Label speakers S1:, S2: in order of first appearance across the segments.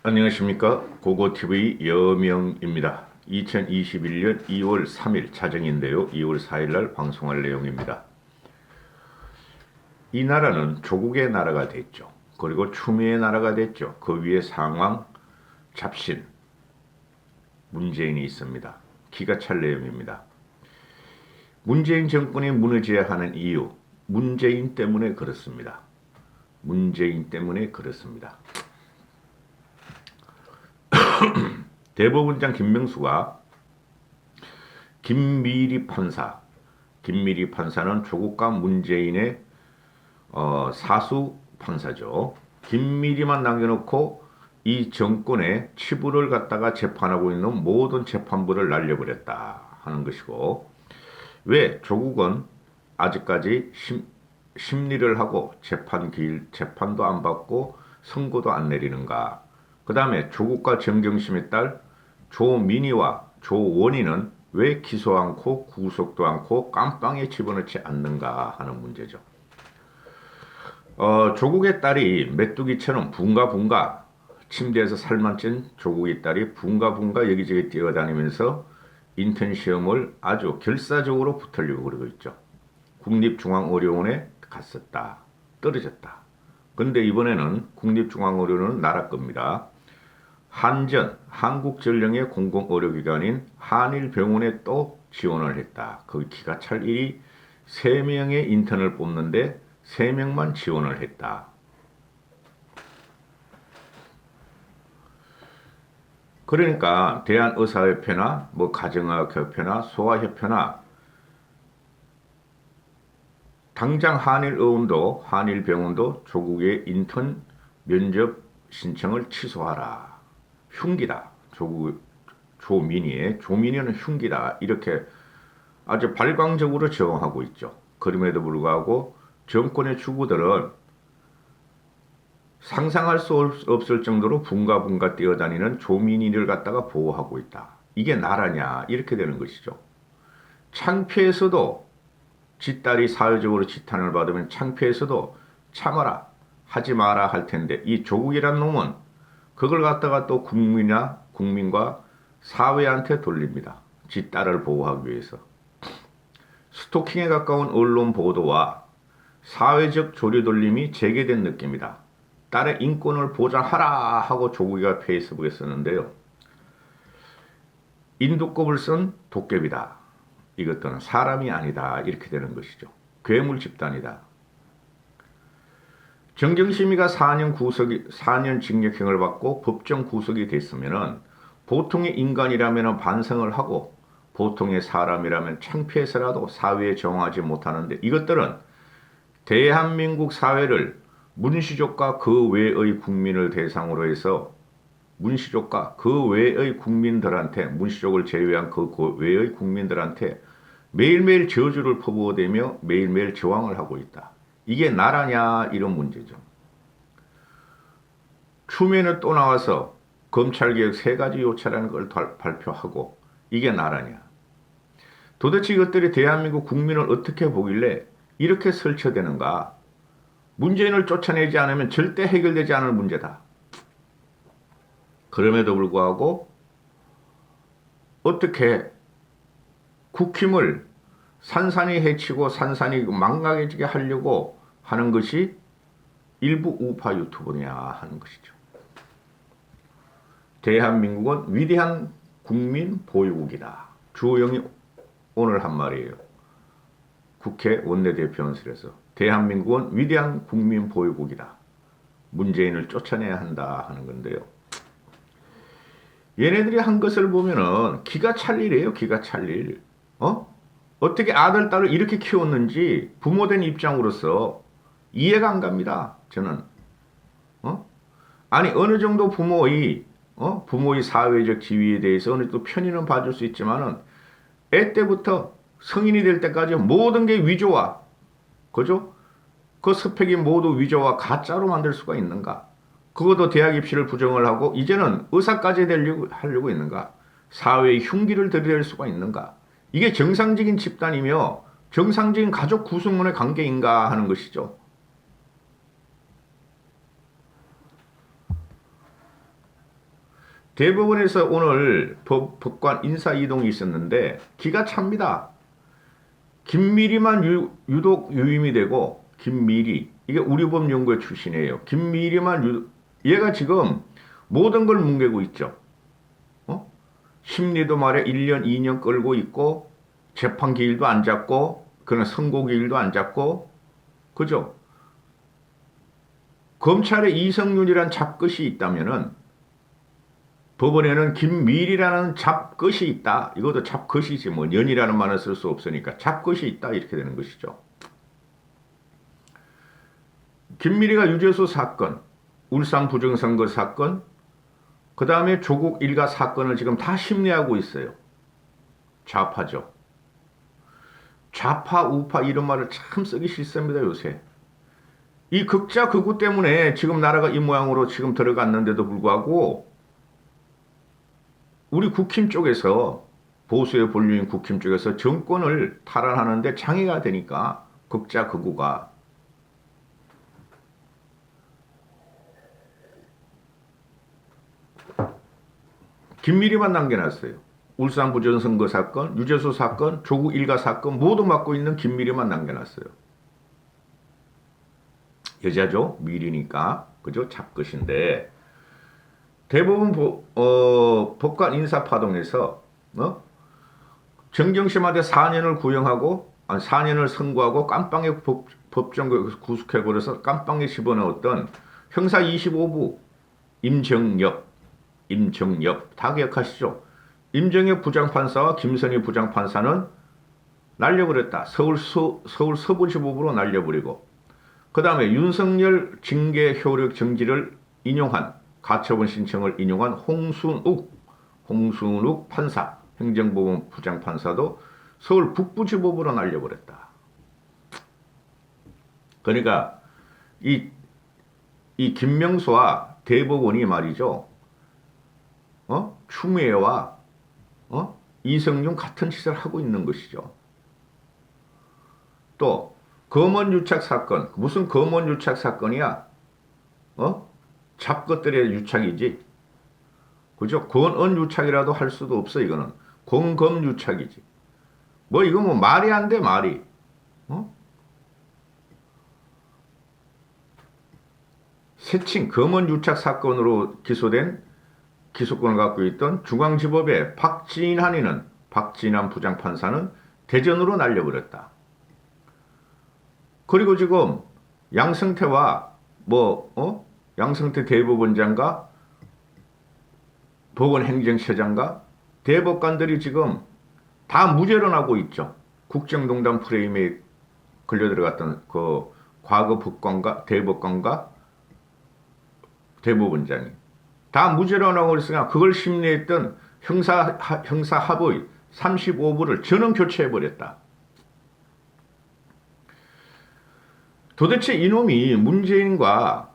S1: 안녕하십니까. 고고TV 여명입니다. 2021년 2월 3일 자정인데요. 2월 4일 날 방송할 내용입니다. 이 나라는 조국의 나라가 됐죠. 그리고 추미애 나라가 됐죠. 그 위에 상황 잡신 문재인이 있습니다. 기가 찰 내용입니다. 문재인 정권이 무너져야 하는 이유, 문재인 때문에 그렇습니다. 문재인 때문에 그렇습니다. 대법원장 김명수가 김미리 판사는 조국과 문재인의 사수 판사죠. 김미리만 남겨놓고 이 정권의 치부를 갖다가 재판하고 있는 모든 재판부를 날려버렸다 하는 것이고, 왜 조국은 아직까지 심리를 하고 재판도 안 받고 선고도 안 내리는가? 그 다음에 조국과 정경심의 딸 조민희와 조원희는 왜 기소 않고 구속도 않고 깜빵에 집어넣지 않는가 하는 문제죠. 조국의 딸이 메뚜기처럼 붕가붕가 침대에서 살만 찐 조국의 딸이 붕가붕가 여기저기 뛰어다니면서 인턴 시험을 아주 결사적으로 붙으려고 그러고 있죠. 국립중앙어려원에 갔었다. 떨어졌다. 근데 이번에는 국립중앙어려원은 나라 겁니다. 한국전력의 공공의료기관인 한일병원에 또 지원을 했다. 거기 기가 찰 일이 3명의 인턴을 뽑는데 3명만 지원을 했다. 그러니까 대한의사협회나 가정의학협회나 소아협회나 당장 한일병원도 조국의 인턴 면접 신청을 취소하라. 흉기다. 조민희는 흉기다. 이렇게 아주 발광적으로 저항하고 있죠. 그럼에도 불구하고 정권의 주구들은 상상할 수 없을 정도로 붕가붕가 뛰어다니는 조민희를 갖다가 보호하고 있다. 이게 나라냐? 이렇게 되는 것이죠. 창피해서도 지 딸이 사회적으로 지탄을 받으면 창피해서도 참아라, 하지 마라 할 텐데, 이 조국이란 놈은 그걸 갖다가 또 국민과 사회한테 돌립니다. 지 딸을 보호하기 위해서. 스토킹에 가까운 언론 보도와 사회적 조리돌림이 재개된 느낌이다. 딸의 인권을 보장하라 하고 조국이가 페이스북에 썼는데요. 인두껍을 쓴 도깨비다. 이것들은 사람이 아니다. 이렇게 되는 것이죠. 괴물 집단이다. 정경심이가 4년 징역형을 받고 법정 구속이 됐으면은 보통의 인간이라면 반성을 하고 보통의 사람이라면 창피해서라도 사회에 정하지 못하는데, 이것들은 대한민국 사회를 문시족과 그 외의 국민을 대상으로 해서 문시족과 그 외의 국민들한테, 문시족을 제외한 그 외의 국민들한테 매일매일 저주를 퍼부어대며 매일매일 저항을 하고 있다. 이게 나라냐? 이런 문제죠. 추미애는 또 나와서 검찰개혁 3가지 요체라는 걸 발표하고, 이게 나라냐? 도대체 이것들이 대한민국 국민을 어떻게 보길래 이렇게 설쳐되는가? 문재인을 쫓아내지 않으면 절대 해결되지 않을 문제다. 그럼에도 불구하고 어떻게 국힘을 산산이 해치고 산산이 망가지게 하려고 하는 것이 일부 우파 유튜버냐 하는 것이죠. 대한민국은 위대한 국민 보유국이다. 주호영이 오늘 한 말이에요. 국회 원내대표연설에서 대한민국은 위대한 국민 보유국이다. 문재인을 쫓아내야 한다 하는 건데요. 얘네들이 한 것을 보면은 기가 찰 일이에요. 기가 찰 일. 어떻게 아들, 딸을 이렇게 키웠는지 부모된 입장으로서 이해가 안 갑니다. 저는. 아니, 어느 정도 부모의 사회적 지위에 대해서 어느 정도 편의는 봐줄 수 있지만은 애 때부터 성인이 될 때까지 모든 게 위조와, 그죠? 그 스펙이 모두 위조와 가짜로 만들 수가 있는가? 그것도 대학 입시를 부정을 하고 이제는 의사까지 하려고 있는가? 사회의 흉기를 들이댈 수가 있는가? 이게 정상적인 집단이며 정상적인 가족 구성원의 관계인가 하는 것이죠. 대법원에서 오늘 법관 인사 이동이 있었는데 기가 찹니다. 김미리만 유독 유임이 되고 김미리 이게 우리법연구회 출신이에요. 김미리만 얘가 지금 모든 걸 뭉개고 있죠. 심리도 말에 1년 2년 끌고 있고 재판 기일도 안 잡고 그런 선고 기일도 안 잡고 그죠? 검찰에 이성윤이란 잡것이 있다면은 법원에는 김밀이라는 잡것이 있다. 이것도 잡것이지 뭐 년이라는 말을 쓸 수 없으니까 잡것이 있다 이렇게 되는 것이죠. 김밀이가 유죄수 사건, 울산 부정선거 사건, 그 다음에 조국 일가 사건을 지금 다 심리하고 있어요. 좌파죠. 좌파, 우파 이런 말을 참 쓰기 싫습니다 요새. 이 극자 극우 때문에 지금 나라가 이 모양으로 지금 들어갔는데도 불구하고 우리 국힘 쪽에서 보수의 본류인 국힘 쪽에서 정권을 탈환하는데 장애가 되니까 극자 극우가 김미리만 남겨놨어요. 울산 부정선거 사건, 유재수 사건, 조국 일가 사건 모두 맡고 있는 김미리만 남겨놨어요. 여자죠? 미리니까. 그죠? 잡것인데 대부분 법관 인사파동에서 정경심한테 4년을 구형하고 4년을 선고하고 깜빵에 법정에 구속해버려서 깜빵에 집어넣었던 형사 25부 임정엽 다 기억하시죠? 임정엽 부장판사와 김선희 부장판사는 날려버렸다. 서울 서부지법으로 날려버리고 그 다음에 윤석열 징계 효력 정지를 인용한 가처분 신청을 인용한 홍순욱 판사 행정법원 부장판사도 서울 북부지법으로 날려버렸다. 그러니까 이 김명수와 대법원이 말이죠. 추미애와 이성윤 같은 짓을 하고 있는 것이죠. 또 검언유착 사건 무슨 검언유착 사건이야? 잡것들의 유착이지. 그죠? 권언유착이라도 할 수도 없어 이거는. 공검유착이지. 뭐 이거 뭐 말이 안 돼 말이. 세칭 검언유착 사건으로 기소된 기소권을 갖고 있던 중앙지법의 박진한 부장판사는 대전으로 날려버렸다. 그리고 지금 양승태와 양승태 대법원장과 법원행정처장과 대법관들이 지금 다 무죄로 나고 있죠. 국정농단 프레임에 걸려들어갔던 그 과거 법관과 대법관과 대법원장이 다 무죄로 나오고 있으니까 그걸 심리했던 형사합의 35부를 전원 교체해버렸다. 도대체 이놈이 문재인과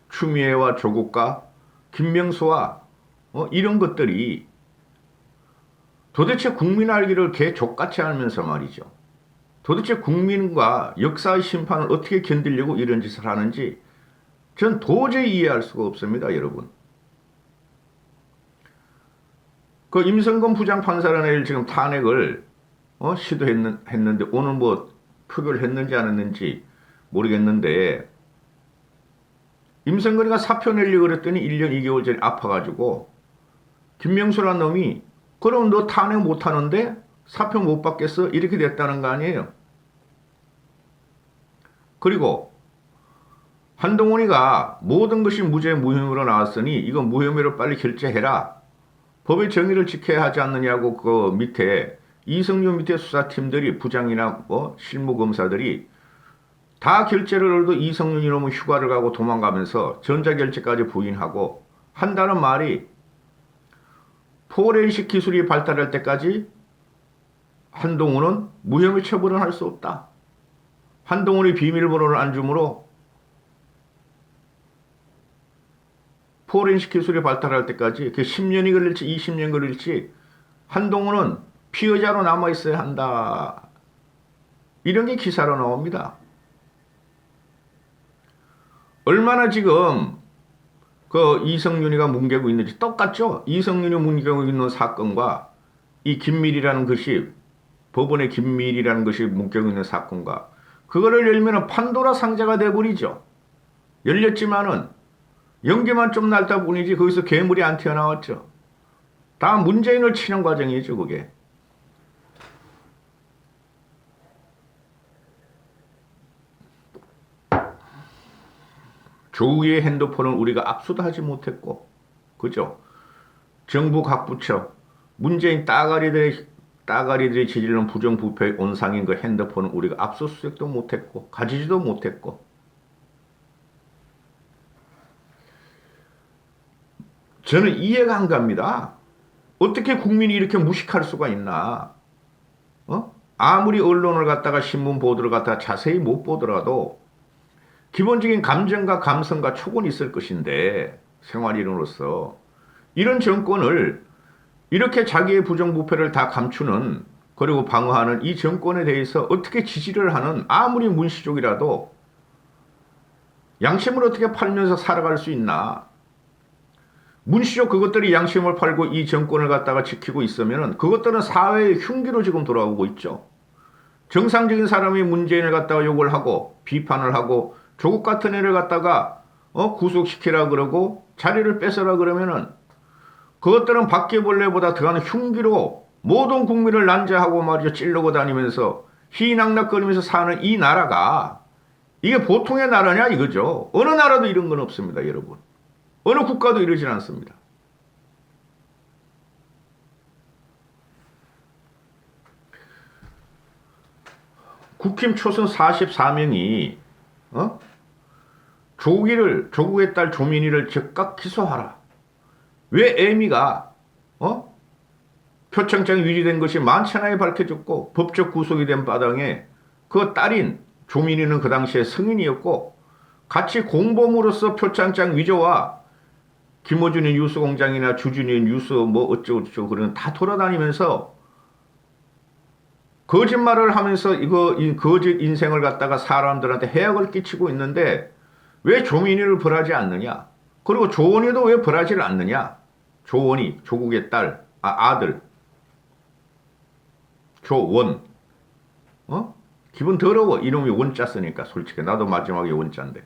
S1: 추미애와 조국과 김명수와 이런 것들이 도대체 국민 알기를 개 족같이 알면서 말이죠. 도대체 국민과 역사의 심판을 어떻게 견디려고 이런 짓을 하는지 전 도저히 이해할 수가 없습니다, 여러분. 그 임성근 부장판사라는 애를 지금 탄핵을 시도했는데 오늘 뭐 표결을 했는지 안 했는지 모르겠는데 임성근이가 사표 내려고 그랬더니 1년 2개월 전에 아파가지고 김명수라는 놈이 그럼 너 탄핵 못하는데 사표 못 받겠어? 이렇게 됐다는 거 아니에요. 그리고 한동훈이가 모든 것이 무죄 무혐의로 나왔으니 이거 무혐의로 빨리 결재해라. 법의 정의를 지켜야 하지 않느냐고 그 밑에 이성윤 밑에 수사팀들이 부장이나 실무검사들이 다 결재를 해도 이성윤 이놈은 휴가를 가고 도망가면서 전자결재까지 부인하고 한다는 말이 포렌식 기술이 발달할 때까지 한동훈은 무혐의 처벌은 할 수 없다. 한동훈이 비밀번호를 안 주므로 포렌식 기술이 발달할 때까지 그 10년이 걸릴지 20년 걸릴지 한동훈은 피의자로 남아있어야 한다. 이런 게 기사로 나옵니다. 얼마나 지금 그 이성윤이가 뭉개고 있는지 똑같죠? 이성윤이 뭉개고 있는 사건과 이 김밀이라는 것이 법원의 김밀이라는 것이 뭉개고 있는 사건과 그거를 열면은 판도라 상자가 돼버리죠. 열렸지만은 연기만 좀 날다 뿐이지 거기서 괴물이 안 튀어나왔죠. 다 문재인을 치는 과정이죠, 그게. 조국의 핸드폰은 우리가 압수도 하지 못했고, 그죠? 정부 각 부처, 문재인 따가리들이 지지는 부정부패의 온상인 그 핸드폰은 우리가 압수수색도 못했고, 가지지도 못했고, 저는 이해가 안 갑니다. 어떻게 국민이 이렇게 무식할 수가 있나? 아무리 언론을 갖다가 신문 보도를 갖다가 자세히 못 보더라도 기본적인 감정과 감성과 촉은 있을 것인데 생활인으로서 이런 정권을 이렇게 자기의 부정부패를 다 감추는 그리고 방어하는 이 정권에 대해서 어떻게 지지를 하는 아무리 문시족이라도 양심을 어떻게 팔면서 살아갈 수 있나? 문시족 그것들이 양심을 팔고 이 정권을 갖다가 지키고 있으면 그것들은 사회의 흉기로 지금 돌아오고 있죠. 정상적인 사람이 문재인을 갖다가 욕을 하고 비판을 하고 조국 같은 애를 갖다가 구속시키라 그러고 자리를 뺏으라 그러면은 그것들은 바퀴벌레보다 더한 흉기로 모든 국민을 난자하고 말이죠. 찔르고 다니면서 희낙낙거리면서 사는 이 나라가 이게 보통의 나라냐 이거죠. 어느 나라도 이런 건 없습니다, 여러분. 어느 국가도 이러진 않습니다. 국힘 초선 44명이 조국의 딸 조민희를 즉각 기소하라. 왜 애미가 표창장이 위조된 것이 만천하에 밝혀졌고 법적 구속이 된 바당에 그 딸인 조민희는 그 당시에 성인이었고 같이 공범으로서 표창장 위조와 김어준의 뉴스공장이나 주준의 뉴스 뭐 어쩌고저쩌고 그런 다 돌아다니면서 거짓말을 하면서 이 거짓 인생을 갖다가 사람들한테 해악을 끼치고 있는데 왜 조민희를 벌하지 않느냐? 그리고 조원희도 왜 벌하지를 않느냐? 조원희, 조국의 딸, 아들. 조원. 기분 더러워. 이놈이 원자 쓰니까 솔직히. 나도 마지막에 원자인데.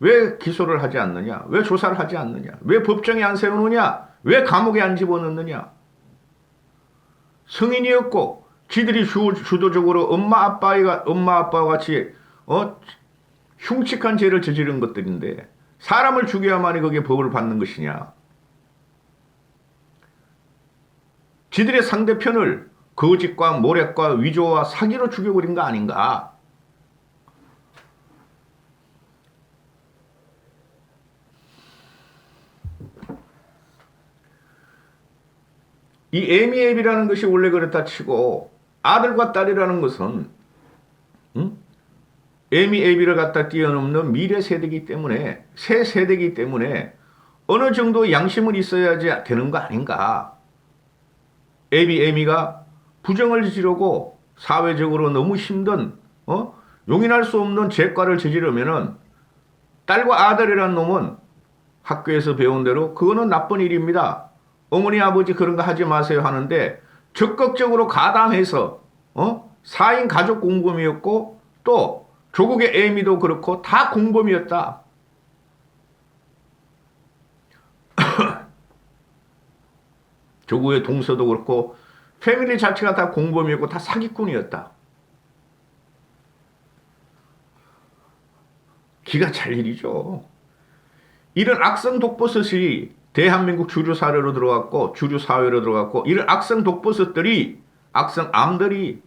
S1: 왜 기소를 하지 않느냐? 왜 조사를 하지 않느냐? 왜 법정에 안 세우느냐? 왜 감옥에 안 집어넣느냐? 성인이었고 지들이 주도적으로 엄마 아빠와 같이 흉측한 죄를 저지른 것들인데 사람을 죽여야만이 거기에 법을 받는 것이냐? 지들의 상대편을 거짓과 모략과 위조와 사기로 죽여버린 거 아닌가? 이 애미애비라는 것이 원래 그렇다 치고 아들과 딸이라는 것은 애미애비를 갖다 뛰어넘는 미래 세대이기 때문에 새 세대이기 때문에 어느 정도 양심은 있어야지 되는 거 아닌가. 애미가 부정을 저지르고 사회적으로 너무 힘든 용인할 수 없는 죄과를 저지르면은 딸과 아들이라는 놈은 학교에서 배운 대로 그거는 나쁜 일입니다. 어머니 아버지 그런 거 하지 마세요 하는데 적극적으로 가담해서 4인 가족 공범이었고 또 조국의 애미도 그렇고 다 공범이었다. 조국의 동서도 그렇고 패밀리 자체가 다 공범이었고 다 사기꾼이었다. 기가 찰 일이죠. 이런 악성 독버섯이 대한민국 주류 사회로 들어갔고 이런 악성 독버섯들이 악성암들이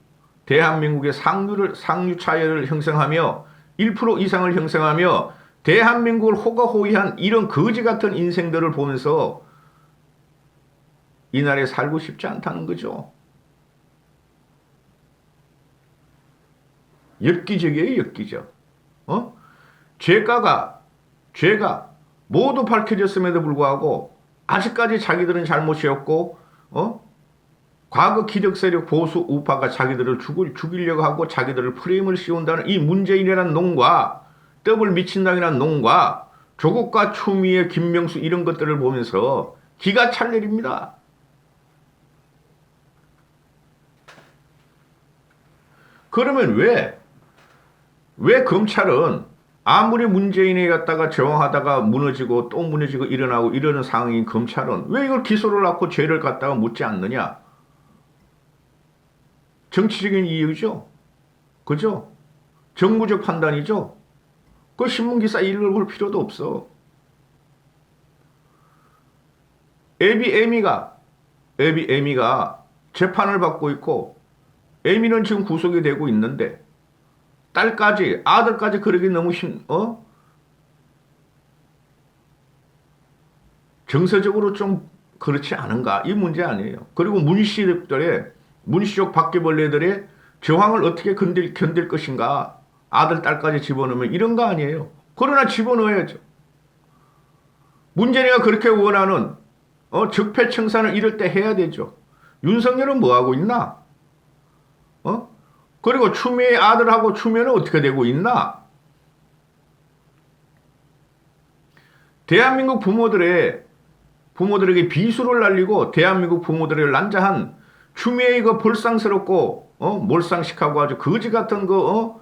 S1: 대한민국의 상류 차이를 형성하며 1% 이상을 형성하며 대한민국을 호가호위한 이런 거지 같은 인생들을 보면서 이 나라에 살고 싶지 않다는 거죠. 엽기적이에요, 엽기적. 죄가 모두 밝혀졌음에도 불구하고 아직까지 자기들은 잘못이었고 과거 기득세력 보수 우파가 자기들을 죽이려고 하고 자기들을 프레임을 씌운다는 이 문재인이라는 놈과 더블 미친당이라는 놈과 조국과 추미애, 김명수 이런 것들을 보면서 기가 찰 일입니다. 그러면 왜 검찰은 아무리 문재인이 갖다가 저항하다가 무너지고 또 무너지고 일어나고 이러는 상황인 검찰은 왜 이걸 기소를 하고 죄를 갖다가 묻지 않느냐? 정치적인 이유죠. 그죠? 정무적 판단이죠. 그 신문기사 읽어볼 필요도 없어. 에미가 재판을 받고 있고 에미는 지금 구속이 되고 있는데 딸까지 아들까지 그러기 너무 정서적으로 좀 그렇지 않은가 이 문제 아니에요. 그리고 문씨족 바퀴벌레들의 저항을 어떻게 견딜 것인가 아들 딸까지 집어넣으면 이런 거 아니에요. 그러나 집어넣어야죠. 문재인이가 그렇게 원하는 적폐청산을 이럴 때 해야 되죠. 윤석열은 뭐 하고 있나? 그리고 추미애 아들하고 추미애는 어떻게 되고 있나? 대한민국 부모들에게 비수를 날리고 대한민국 부모들을 난자한 추미애 그 볼상스럽고 몰상식하고 아주 거지 같은 그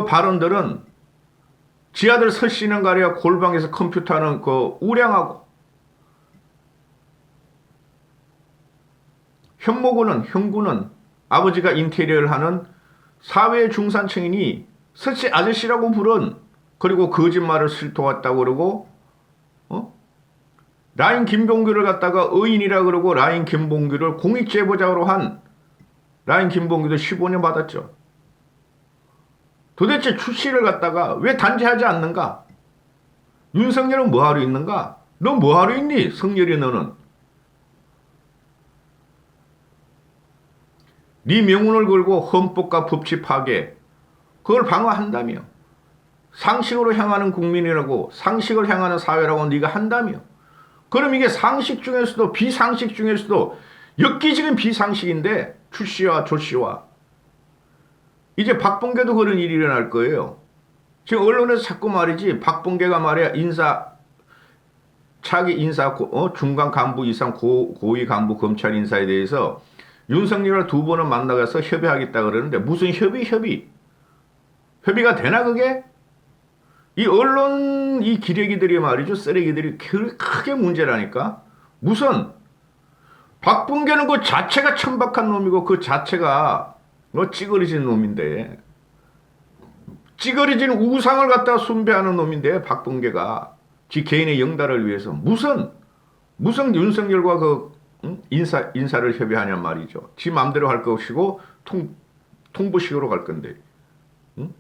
S1: 발언들은 지 아들 설씨는 가려 골방에서 컴퓨터하는 그 우량하고 형구는 아버지가 인테리어를 하는 사회 중산층이니 설씨 아저씨라고 부른 그리고 거짓말을 실토했다고 그러고 라인 김봉규를 갖다가 의인이라 그러고 라인 김봉규를 공익제보자로 한 라인 김봉규도 15년 받았죠. 도대체 출시를 갖다가 왜 단죄하지 않는가? 윤석열은 뭐하러 있는가? 너 뭐하러 있니? 성열이 너는. 네 명운을 걸고 헌법과 법치 파괴 그걸 방어한다며. 상식으로 향하는 국민이라고 상식을 향하는 사회라고 네가 한다며. 그럼 이게 상식 중에서도 비상식 중에서도 엽기적인 비상식인데 출시와 조시와 이제 박봉계도 그런 일이 일어날 거예요. 지금 언론에서 자꾸 말이지 박봉계가 말이야 차기 인사 중간 간부 이상 고위 간부 검찰 인사에 대해서 윤석열을 2번은 만나가서 협의하겠다 그러는데 무슨 협의가 되나 그게? 이 언론 이 기레기들이 말이죠. 쓰레기들이 크게 문제라니까. 무슨 박봉계는 그 자체가 천박한 놈이고 그 자체가 찌그러진 놈인데 찌그러진 우상을 갖다가 숭배하는 놈인데 박봉계가 지 개인의 영달을 위해서 무슨 윤석열과 그 인사를 협의하냔 말이죠. 지 맘대로 할 것이고 통보식으로 갈 건데. 응?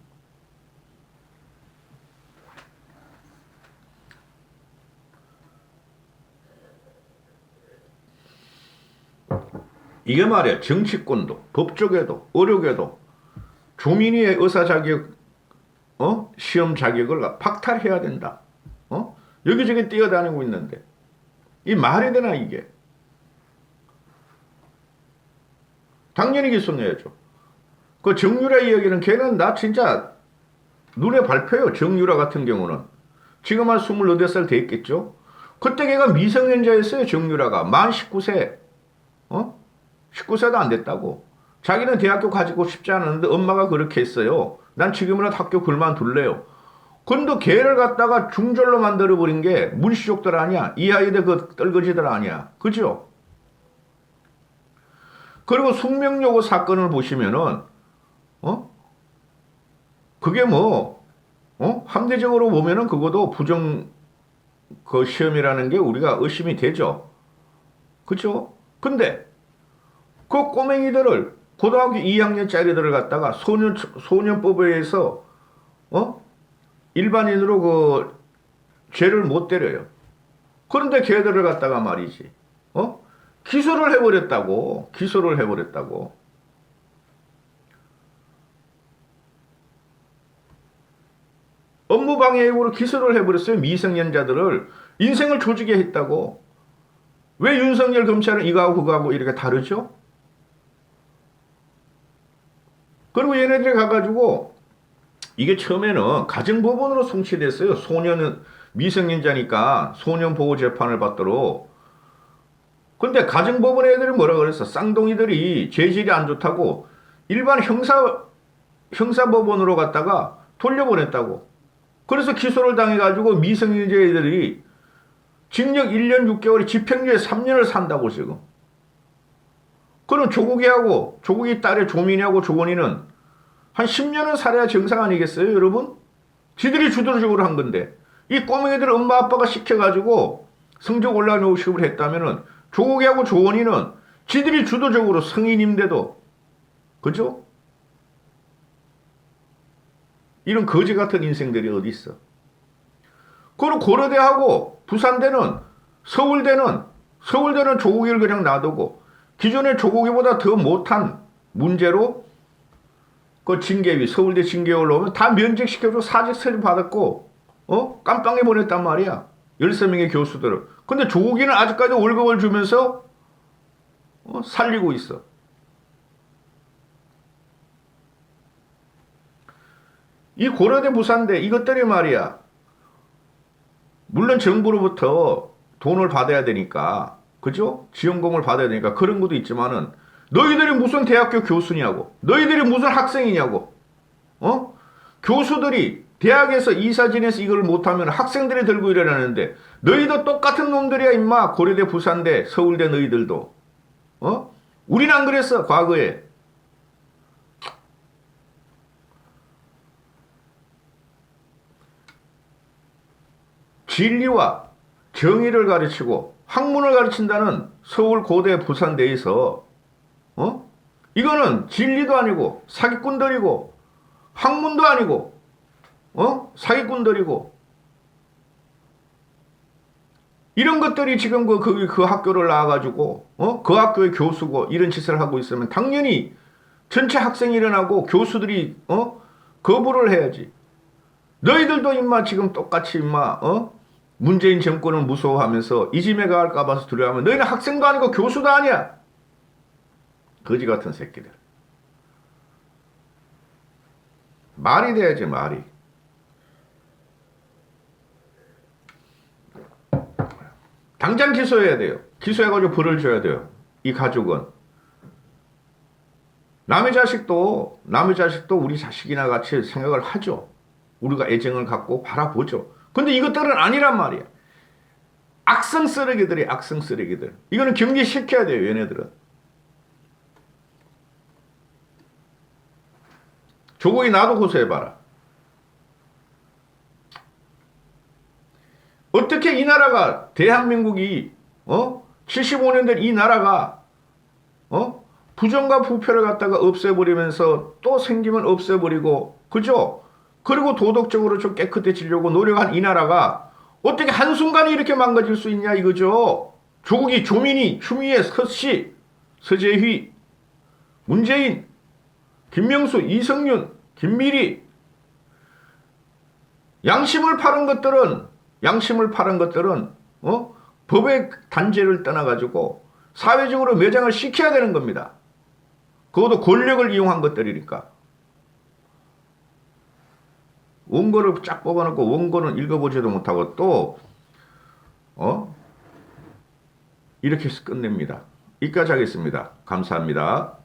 S1: 이게 말이야. 정치권도 법조계도 의료계도 조민희의 의사 자격 시험 자격을 박탈해야 된다. 여기저기 뛰어다니고 있는데 이 말이 되나 이게? 당연히 기소해야죠. 그 정유라 이야기는 걔는 나 진짜 눈에 밟혀요. 정유라 같은 경우는 지금 한 28살 됐겠죠. 그때 걔가 미성년자였어요. 정유라가 만 19세 19세도 안 됐다고. 자기는 대학교 가지고 싶지 않았는데 엄마가 그렇게 했어요. 난 지금이라도 학교 그만둘래요. 근데 걔를 갖다가 중졸로 만들어버린 게 문씨족들 아니야. 이 아이들 그 떨거지들 아니야. 그죠? 그리고 숙명여고 사건을 보시면은 그게 함대적으로 보면은 그것도 부정 그 시험이라는 게 우리가 의심이 되죠. 그죠? 근데 그 꼬맹이들을 고등학교 2학년짜리들을 갖다가 소년법에 의해서 일반인으로 그 죄를 못 때려요. 그런데 걔들을 갖다가 말이지 기소를 해버렸다고. 업무방해로 기소를 해버렸어요. 미성년자들을 인생을 조지게 했다고. 왜 윤석열 검찰은 이거하고 그거하고 이렇게 다르죠? 그리고 얘네들이 가가지고 이게 처음에는 가정법원으로 송치됐어요. 미성년자니까 소년보호 재판을 받도록. 근데 가정법원 애들이 뭐라 그랬어? 쌍둥이들이 죄질이 안 좋다고 일반 형사법원으로 갔다가 돌려보냈다고. 그래서 기소를 당해가지고 미성년자 애들이 징역 1년 6개월에 집행유예 3년을 산다고 지금. 그럼 조국이 딸의 조민이하고 조건이는 한 10년은 살아야 정상 아니겠어요, 여러분? 지들이 주도적으로 한 건데. 이 꼬맹이들 엄마 아빠가 시켜가지고 성적 올라가는 50을 했다면은 조국이하고 조건이는 지들이 주도적으로 성인인데도, 그죠? 이런 거지 같은 인생들이 어디 있어? 그리고 고려대하고 부산대는 서울대는 조국이를 그냥 놔두고 기존의 조국이보다 더 못한 문제로 그 징계위 서울대 징계위 올라오면 다 면직시켜서 사직 서류 받았고 깜빵에 보냈단 말이야. 13명의 교수들을. 근데 조국이는 아직까지 월급을 주면서 살리고 있어. 이 고려대 부산대 이것들이 말이야. 물론 정부로부터 돈을 받아야 되니까, 그죠? 지원금을 받아야 되니까 그런 것도 있지만은 너희들이 무슨 대학교 교수냐고, 너희들이 무슨 학생이냐고, 교수들이 대학에서 이사진에서 이걸 못하면 학생들이 들고 일어나는데 너희도 똑같은 놈들이야 임마. 고려대 부산대 서울대 너희들도. 우리는 안 그랬어 과거에. 진리와 정의를 가르치고 학문을 가르친다는 서울 고대 부산대에서 이거는 진리도 아니고 사기꾼들이고 학문도 아니고 사기꾼들이고 이런 것들이 지금 그 학교를 나와가지고 그 학교의 교수고 이런 짓을 하고 있으면 당연히 전체 학생이 일어나고 교수들이 거부를 해야지. 너희들도 임마 지금 똑같이 임마 문재인 정권을 무서워하면서 이짐에 가할까 봐서 두려워하면 너희는 학생도 아니고 교수도 아니야. 거지 같은 새끼들. 말이 돼야지 말이. 당장 기소해야 돼요. 기소해가지고 벌을 줘야 돼요. 이 가족은. 남의 자식도 우리 자식이나 같이 생각을 하죠. 우리가 애정을 갖고 바라보죠. 근데 이것들은 아니란 말이야. 악성 쓰레기들이 악성 쓰레기들. 이거는 경계시켜야 돼요. 얘네들은. 조국이 나도 고소해봐라. 어떻게 이 나라가 대한민국이 75년 된 이 나라가 부정과 부패를 갖다가 없애버리면서 또 생기면 없애버리고 그죠? 그리고 도덕적으로 좀 깨끗해지려고 노력한 이 나라가 어떻게 한순간에 이렇게 망가질 수 있냐 이거죠. 조국이 조민이 추미애 서씨 서재휘 문재인 김명수 이성윤 김미리 양심을 파는 것들은 법의 단죄를 떠나가지고 사회적으로 매장을 시켜야 되는 겁니다. 그것도 권력을 이용한 것들이니까. 원고를 쫙 뽑아놓고 원고는 읽어보지도 못하고 또 이렇게 해서 끝냅니다. 여기까지 하겠습니다. 감사합니다.